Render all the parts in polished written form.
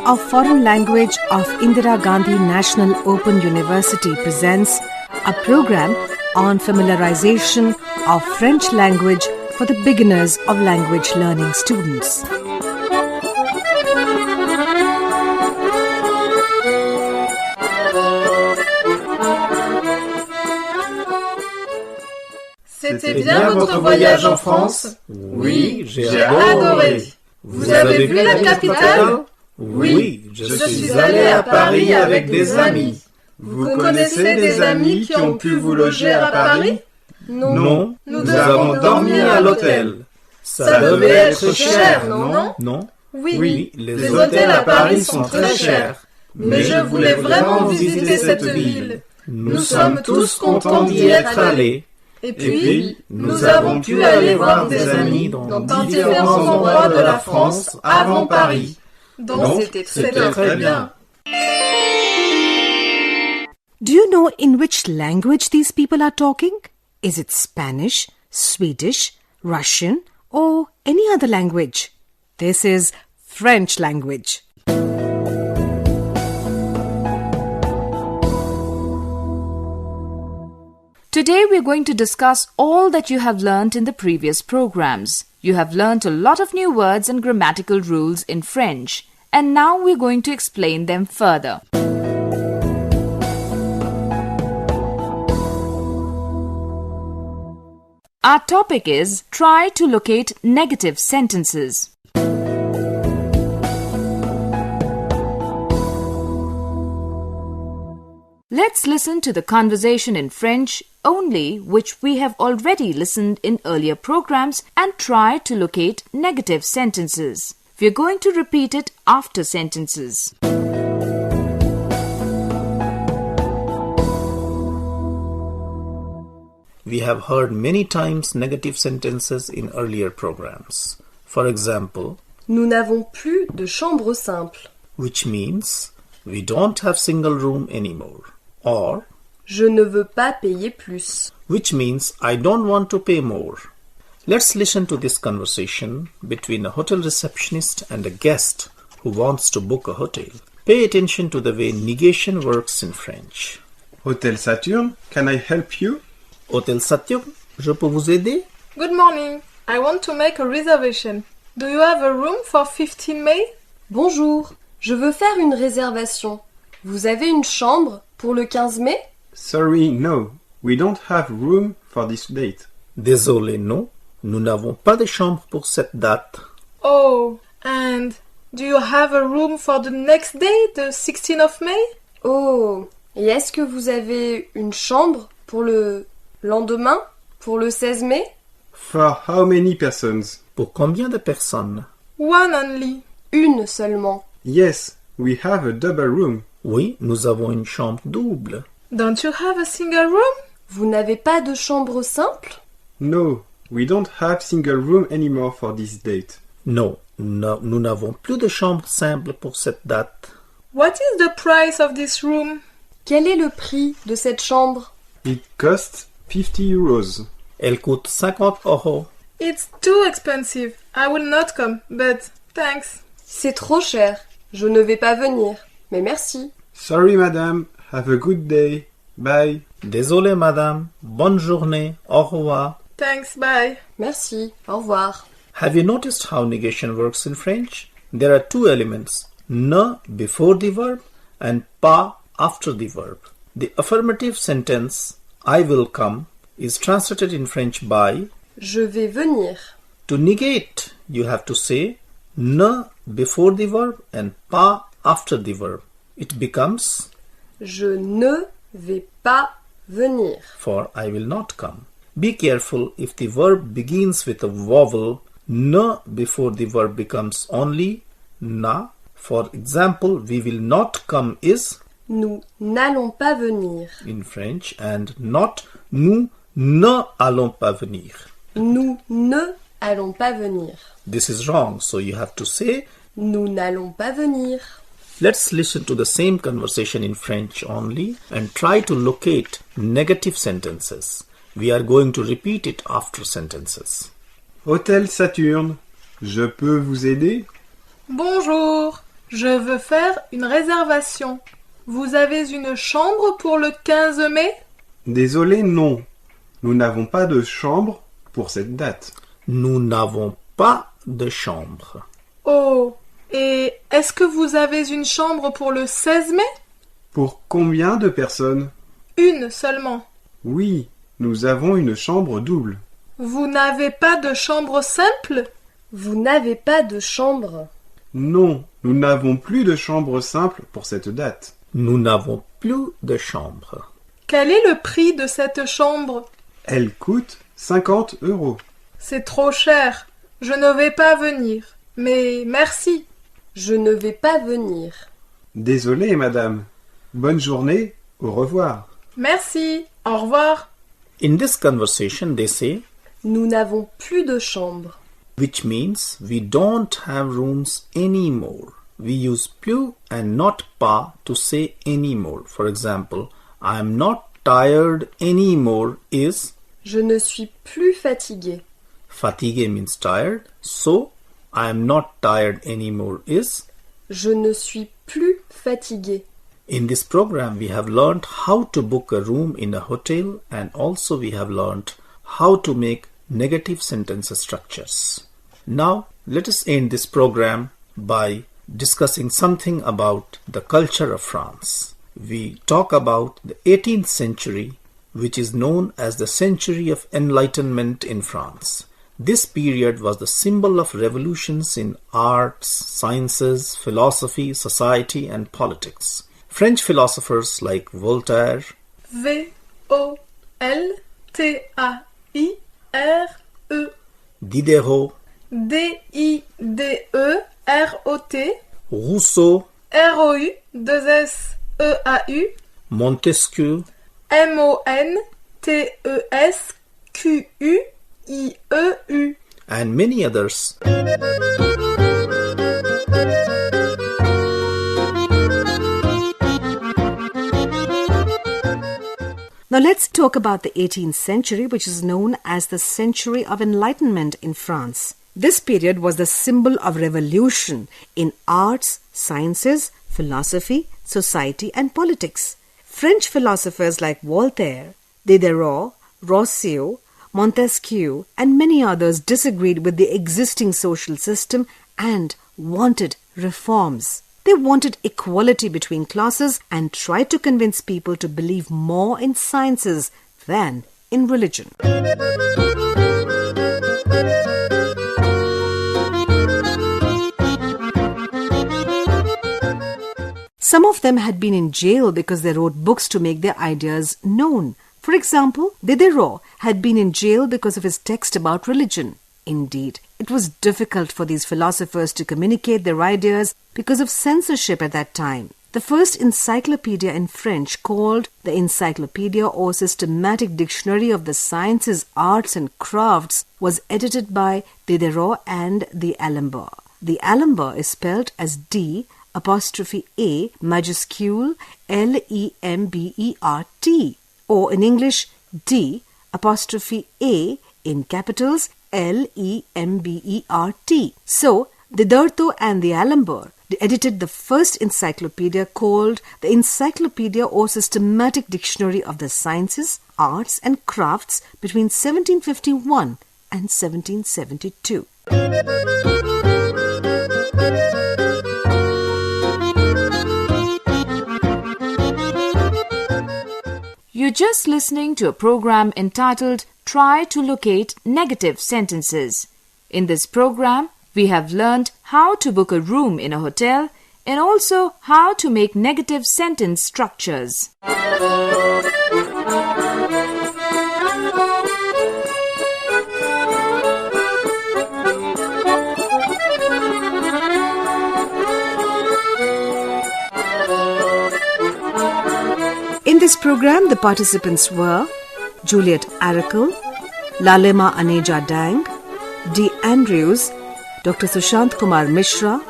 of Foreign Language of Indira Gandhi National Open University presents a program on familiarization of French language for the beginners of language learning students. C'était bien votre voyage en France? Oui, j'ai adoré. Vous avez vu la capitale? Oui, je suis allé à Paris avec des amis. Vous connaissez des amis qui ont pu vous loger à Paris? Non, nous avons dormi à l'hôtel. Ça devait être cher, non? Non. Oui, les hôtels à Paris sont très chers. Mais je voulais vraiment visiter cette ville. Nous sommes tous contents d'y être allés. Et puis, nous avons pu aller voir des amis dans différents endroits de la France avant Paris. Donc, c'était très bien. Do you know in which language these people are talking? Is it Spanish, Swedish, Russian, or any other language? This is French language. Today we are going to discuss all that you have learnt in the previous programs. You have learnt a lot of new words and grammatical rules in French, and now we are going to explain them further. Our topic is try to locate negative sentences. Let's listen to the conversation in French only, which we have already listened in earlier programs, and try to locate negative sentences. We are going to repeat it after sentences. We have heard many times negative sentences in earlier programs. For example, nous n'avons plus de chambre simple. Which means we don't have single room anymore. Or, je ne veux pas payer plus. Which means I don't want to pay more. Let's listen to this conversation between a hotel receptionist and a guest who wants to book a hotel. Pay attention to the way negation works in French. Hôtel Saturne, can I help you? Hôtel Saturne, je peux vous aider? Good morning. I want to make a reservation. Do you have a room for 15 May? Bonjour, je veux faire une réservation. Vous avez une chambre pour le 15 mai? Sorry, no. We don't have room for this date. Désolé, non. Nous n'avons pas de chambre pour cette date. Oh, and do you have a room for the next day, the 16th of May? Oh, et est-ce que vous avez une chambre pour le lendemain, pour le 16 mai? For how many persons? Pour combien de personnes? One only. Une seulement. Yes, we have a double room. Oui, nous avons une chambre double. Don't you have a single room? Vous n'avez pas de chambre simple? No, we don't have single room anymore for this date. Non, nous n'avons plus de chambre simple pour cette date. What is the price of this room? Quel est le prix de cette chambre? It costs 50 euros. Elle coûte 50 euros. It's too expensive. I will not come, but thanks. C'est trop cher. Je ne vais pas venir. Mais merci. Sorry, madame. Have a good day. Bye. Désolé, madame. Bonne journée. Au revoir. Thanks, bye. Merci. Au revoir. Have you noticed how negation works in French? There are two elements. Ne before the verb and pas after the verb. The affirmative sentence, I will come, is translated in French by Je vais venir. To negate, you have to say ne before the verb and pas after the verb. It becomes Je ne vais pas venir. For I will not come. Be careful if the verb begins with a vowel, ne before the verb becomes only na. For example, we will not come is Nous n'allons pas venir. in French and not nous ne allons pas venir. Nous ne allons pas venir. This is wrong, so you have to say Nous n'allons pas venir. Let's listen to the same conversation in French only and try to locate negative sentences. We are going to repeat it after sentences. Hôtel Saturne, je peux vous aider? Bonjour. Je veux faire une réservation. Vous avez une chambre pour le 15 mai? Désolé, non. Nous n'avons pas de chambre pour cette date. Nous n'avons pas de chambre. Oh, et est-ce que vous avez une chambre pour le 16 mai? Pour combien de personnes? Une seulement. Oui, nous avons une chambre double. Vous n'avez pas de chambre simple? Vous n'avez pas de chambre. Non, nous n'avons plus de chambre simple pour cette date. Nous n'avons plus de chambre. Quel est le prix de cette chambre? Elle coûte 50 €. C'est trop cher. Je ne vais pas venir. Mais merci. Je ne vais pas venir. Désolé, madame. Bonne journée. Au revoir. Merci. Au revoir. In this conversation, they say, Nous n'avons plus de chambre. which means we don't have rooms anymore. We use plus and not pas to say anymore. For example, I am not tired anymore is Je ne suis plus fatigué. fatigué means tired. So, I am not tired anymore is. Je ne suis plus fatigué. In this program, we have learned how to book a room in a hotel, and also we have learned how to make negative sentence structures. Now, let us end this program by discussing something about the culture of France. We talk about the 18th century, which is known as the century of Enlightenment in France. This period was the symbol of revolutions in arts, sciences, philosophy, society, and politics. French philosophers like Voltaire, V-O-L-T-A-I-R-E, Diderot, D-I-D-E-R-O-T, Rousseau, R-O-U-2-S-E-A-U, Montesquieu, M-O-N-T-E-S-Q-U-I-E-U, and many others. Now let's talk about the 18th century, which is known as the century of Enlightenment in France. This period was the symbol of revolution in arts, sciences, philosophy, society, and politics. French philosophers like Voltaire, Diderot, Rousseau, Montesquieu, and many others disagreed with the existing social system and wanted reforms. They wanted equality between classes and tried to convince people to believe more in sciences than in religion. Some of them had been in jail because they wrote books to make their ideas known. For example, Diderot had been in jail because of his text about religion. Indeed, it was difficult for these philosophers to communicate their ideas because of censorship at that time. The first encyclopedia in French, called the Encyclopedia or Systematic Dictionary of the Sciences, Arts and Crafts, was edited by Diderot and d'Alembert. D'Alembert is spelled as D''A majuscule Lembert, or in English D''A in capitals Lembert. So, Diderot and d'Alembert edited the first encyclopedia called the Encyclopedia or Systematic Dictionary of the Sciences, Arts and Crafts between 1751 and 1772. You're just listening to a program entitled Try to Locate Negative Sentences. In this program, we have learned how to book a room in a hotel and also how to make negative sentence structures. In this program, the participants were Juliet Arakel, Lalema Aneja Dang, D. Andrews, Dr. Sushant Kumar Mishra,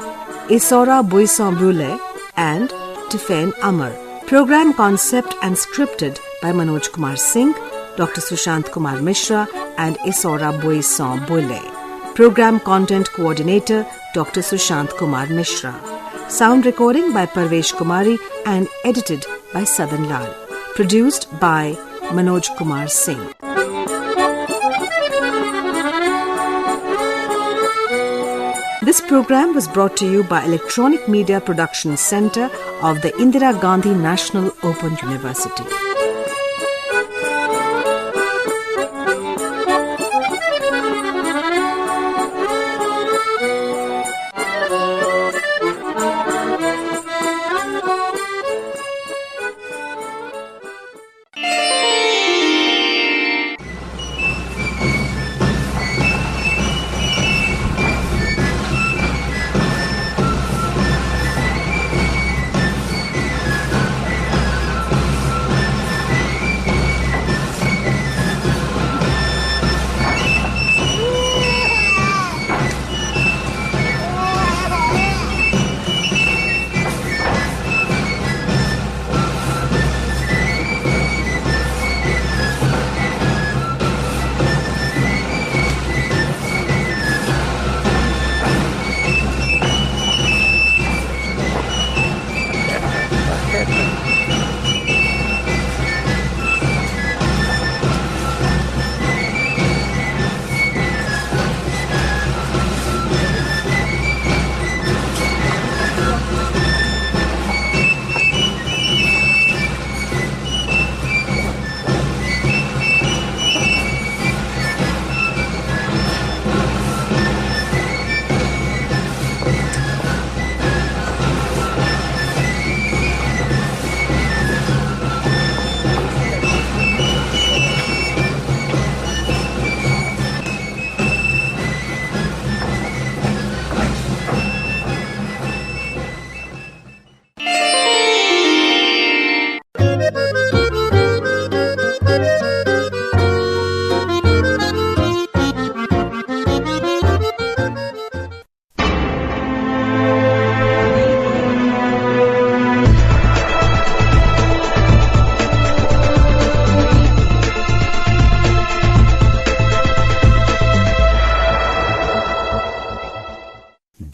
Isora Buisson Brule, and Tifain Amar. Program concept and scripted by Manoj Kumar Singh, Dr. Sushant Kumar Mishra, and Isora Buisson Brule. Program content coordinator, Dr. Sushant Kumar Mishra. Sound recording by Parvesh Kumari and edited by Sadan Lal. Produced by Manoj Kumar Singh. This program was brought to you by Electronic Media Production Center of the Indira Gandhi National Open University.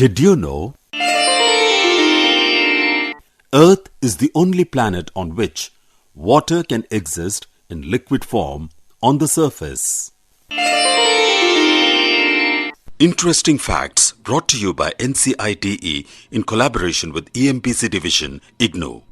Did you know? Earth is the only planet on which water can exist in liquid form on the surface. Interesting facts brought to you by NCIDE in collaboration with EMPC Division, IGNOU.